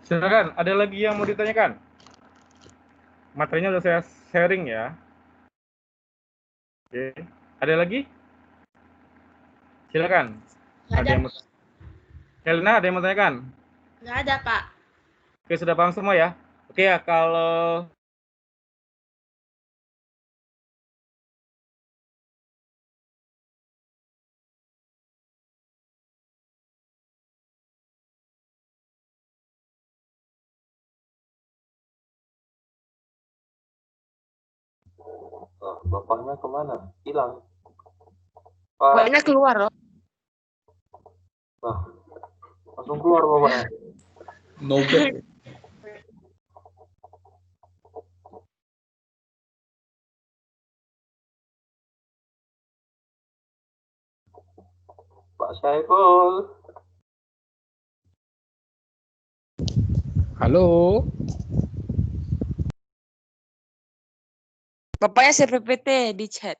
Silakan, ada lagi yang mau ditanyakan? Materinya sudah saya sharing ya. Oke, ada lagi? Silakan. Nggak ada. Yang mau... Helena, ada yang mau tanyakan? Nggak ada, Pak. Oke, sudah paham semua ya? Oke ya, kalau Nah, bapaknya kemana? Hilang. Pak. Bapaknya keluar loh. Nah, langsung keluar bapaknya. No back. Pak Syaiful. Halo. Bapaknya share PPT di chat.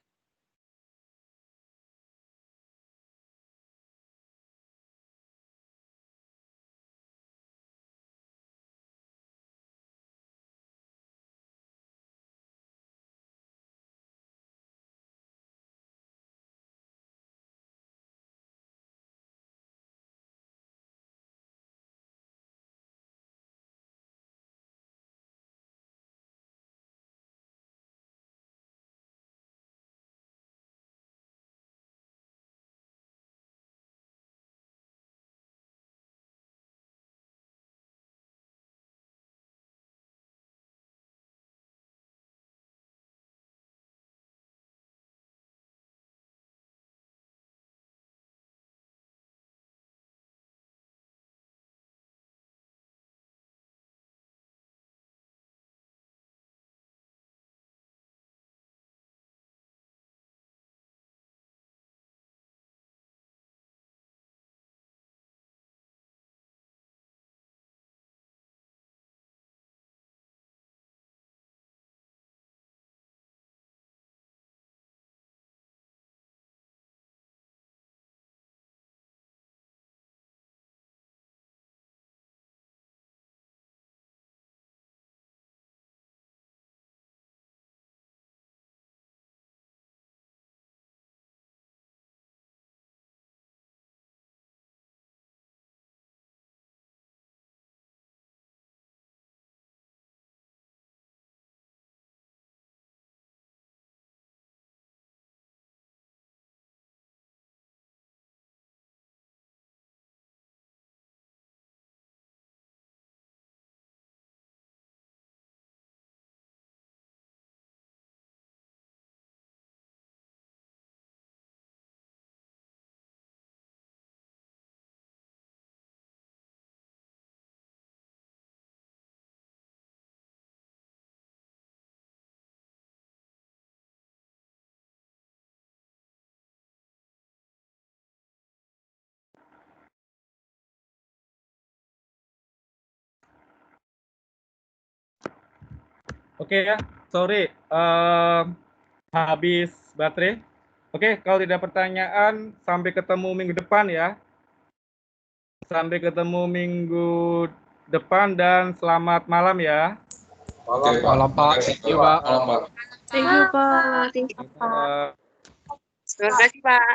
Oke ya, sorry, habis baterai. Oke, kalau tidak pertanyaan, sampai ketemu minggu depan ya. Sampai ketemu minggu depan dan selamat malam ya. Oke, Pak. Malam, Pak. Terima kasih, Iya, Pak. Pak. Malam, Pak. Thank you, Pak. Thank you. Eh, Terima kasih, Pak.